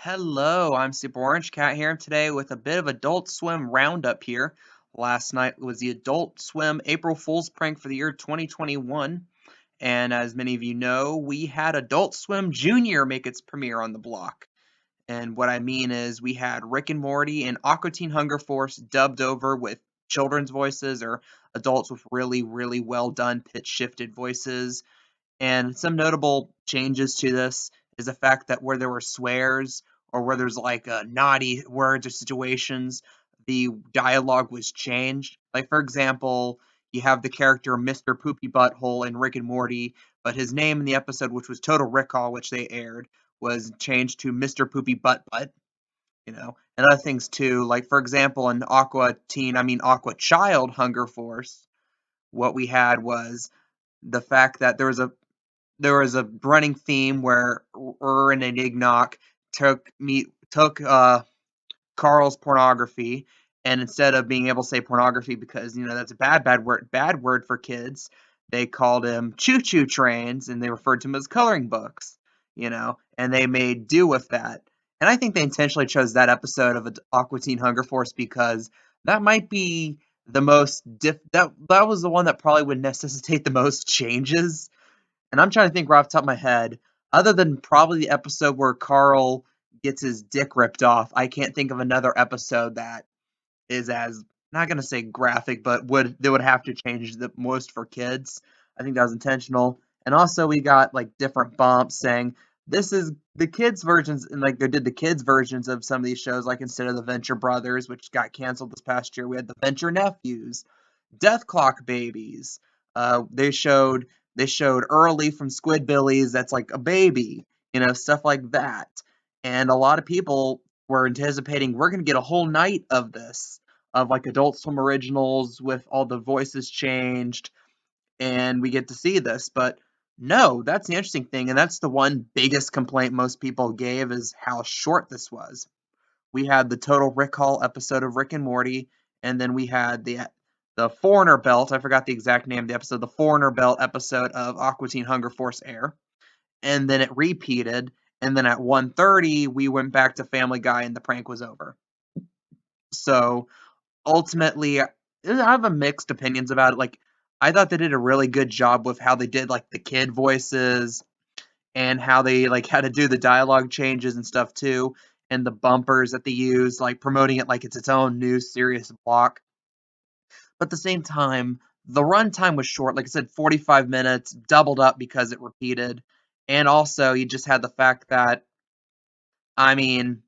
Hello, I'm Super Orange Cat here today with a bit of Adult Swim Roundup here. Last night was the Adult Swim April Fool's prank for the year 2021, and as many of you know, we had Adult Swim Junior make its premiere on the block. And what I mean is we had Rick and Morty and Aqua Teen Hunger Force dubbed over with children's voices or adults with really, really well done pitch shifted voices. And some notable changes to this is the fact that where there were swears or where there's like naughty words or situations, the dialogue was changed. Like, for example, you have the character Mr. Poopy Butthole in Rick and Morty, but his name in the episode, which was Total Recall, which they aired, was changed to Mr. Poopy Butt Butt, and other things too. Like, for example, in Aqua Child Hunger Force, what we had was the fact that there was a running theme where and Ignock took Carl's pornography, and instead of being able to say pornography because that's a bad word for kids, they called him choo choo trains and they referred to him as coloring books, and they made do with that. And I think they intentionally chose that episode of Aqua Teen Hunger Force because that might be the most that was the one that probably would necessitate the most changes, and I'm trying to think right off the top of my head, other than probably the episode where Carl gets his dick ripped off, I can't think of another episode that is as, not gonna say graphic, but would have to change the most for kids. I think that was intentional. And also we got like different bumps saying this is the kids versions, and like they did the kids versions of some of these shows, like instead of the Venture Brothers, which got canceled this past year, we had the Venture Nephews, Death Clock Babies. They showed Early from Squidbillies that's like a baby, stuff like that. And a lot of people were anticipating we're gonna get a whole night of this, of like Adult Swim originals with all the voices changed, and we get to see this. But no, that's the interesting thing, and that's the one biggest complaint most people gave is how short this was. We had the Total Recall episode of Rick and Morty, and then we had the Foreigner Belt. I forgot the exact name of the episode. The Foreigner Belt episode of Aqua Teen Hunger Force air, and then it repeated. And then at 1:30, we went back to Family Guy, and the prank was over. So ultimately, I have a mixed opinions about it. Like, I thought they did a really good job with how they did like the kid voices and how they like had to do the dialogue changes and stuff too, and the bumpers that they use, like promoting it like it's its own new serious block. But at the same time, the runtime was short. Like I said, 45 minutes, doubled up because it repeated. And also, you just had the fact that, I mean,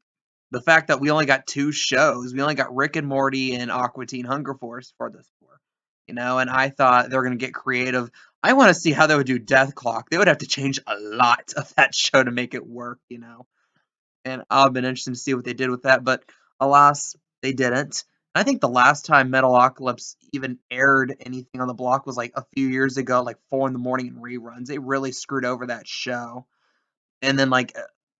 the fact that we only got two shows. We only got Rick and Morty and Aqua Teen Hunger Force for this tour. And I thought they were going to get creative. I want to see how they would do Death Clock. They would have to change a lot of that show to make it work. And I've been interested to see what they did with that, but alas, they didn't. I think the last time Metalocalypse even aired anything on the block was like a few years ago, like 4 in the morning in reruns. They really screwed over that show. And then like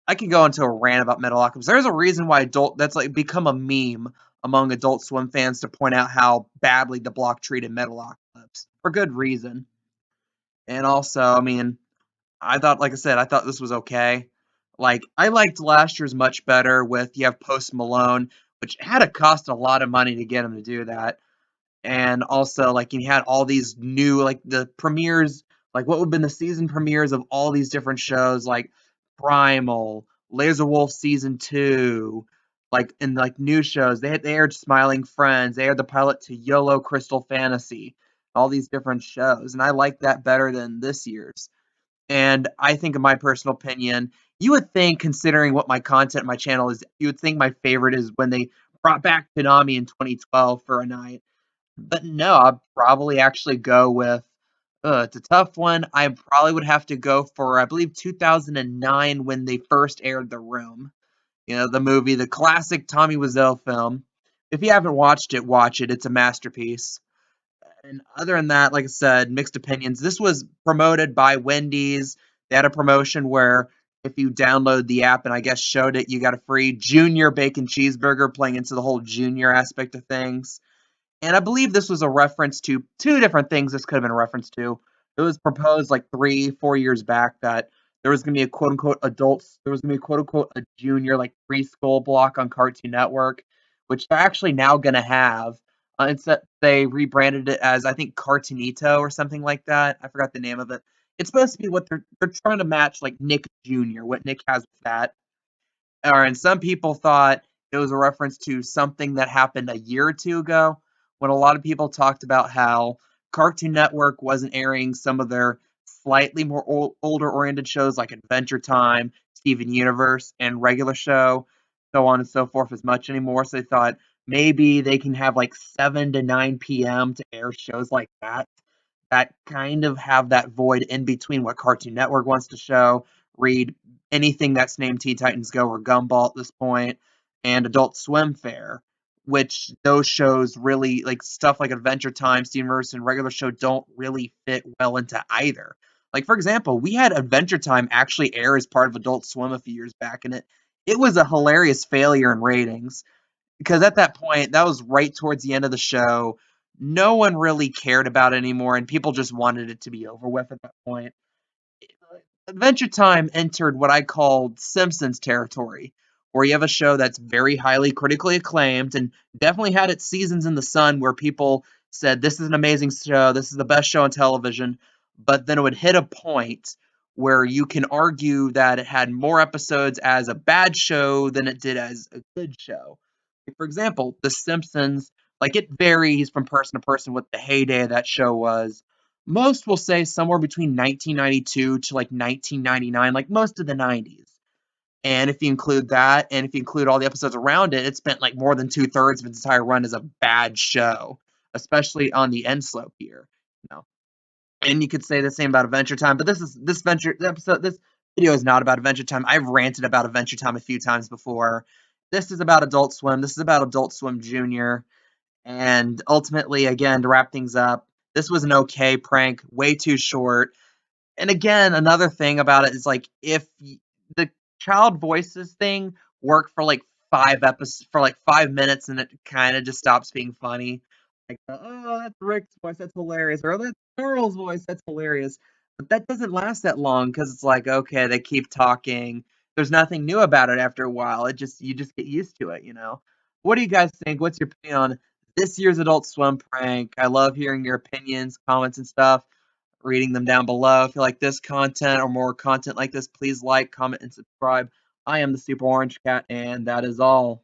I could go into a rant about Metalocalypse. There's a reason why that's like become a meme among Adult Swim fans to point out how badly the block treated Metalocalypse for good reason. And also, I mean, I thought, like I said, I thought this was okay. Like, I liked last year's much better with you have Post Malone, which had to cost a lot of money to get him to do that. And also, like, you had all these new, like, the premieres, like, what would have been the season premieres of all these different shows, like Primal, Laser Wolf Season 2, like, and, like, new shows. They aired Smiling Friends, they aired the pilot to YOLO Crystal Fantasy, all these different shows. And I like that better than this year's. And I think, in my personal opinion, you would think, considering what my content, my channel is, you would think my favorite is when they brought back Konami in 2012 for a night. But no, I'd probably actually go with, it's a tough one. I probably would have to go for, I believe, 2009 when they first aired The Room. The movie, the classic Tommy Wiseau film. If you haven't watched it, watch it. It's a masterpiece. And other than that, like I said, mixed opinions. This was promoted by Wendy's. They had a promotion where if you download the app and I guess showed it, you got a free junior bacon cheeseburger, playing into the whole junior aspect of things. And I believe this was a reference to two different things this could have been a reference to. It was proposed like 3, 4 years back that there was gonna be a quote unquote adults. There was gonna be quote unquote a junior like preschool block on Cartoon Network, which they're actually now gonna have. Instead, they rebranded it as I think Cartoonito or something like that. I forgot the name of it. It's supposed to be what they're trying to match like Nick Jr. What Nick has with that. And some people thought it was a reference to something that happened a year or two ago when a lot of people talked about how Cartoon Network wasn't airing some of their slightly more older oriented shows like Adventure Time, Steven Universe, and regular show, so on and so forth as much anymore. So they thought maybe they can have like 7 to 9 p.m. to air shows like that kind of have that void in between what Cartoon Network wants to show, read anything that's named Teen Titans Go or Gumball at this point, and Adult Swim fare, which those shows really like stuff like Adventure Time, Steamverse, and regular show don't really fit well into either. Like for example, we had Adventure Time actually air as part of Adult Swim a few years back, and it was a hilarious failure in ratings because at that point, that was right towards the end of the show. No one really cared about it anymore, and people just wanted it to be over with at that point. Adventure Time entered what I called Simpsons territory, where you have a show that's very highly critically acclaimed and definitely had its seasons in the sun where people said, this is an amazing show, this is the best show on television, but then it would hit a point where you can argue that it had more episodes as a bad show than it did as a good show. For example, The Simpsons, like it varies from person to person what the heyday of that show was. Most will say somewhere between 1992 to like 1999, like most of the 90s. And if you include that, and if you include all the episodes around it, it spent like more than 2/3 of its entire run as a bad show, especially on the end slope here. You know, and you could say the same about Adventure Time, but this video is not about Adventure Time. I've ranted about Adventure Time a few times before. This is about Adult Swim. This is about Adult Swim Junior. And ultimately, again, to wrap things up, this was an okay prank, way too short. And again, another thing about it is like if the child voices thing worked for like 5 episodes for like 5 minutes and it kind of just stops being funny. Like, oh, that's Rick's voice, that's hilarious, or oh, that's Carl's voice, that's hilarious. But that doesn't last that long because it's like, okay, they keep talking. There's nothing new about it after a while. It just you just get used to it. What do you guys think? What's your opinion on this year's Adult Swim prank? I love hearing your opinions, comments, and stuff, reading them down below. If you like this content or more content like this, please like, comment, and subscribe. I am the Super Orange Cat, and that is all.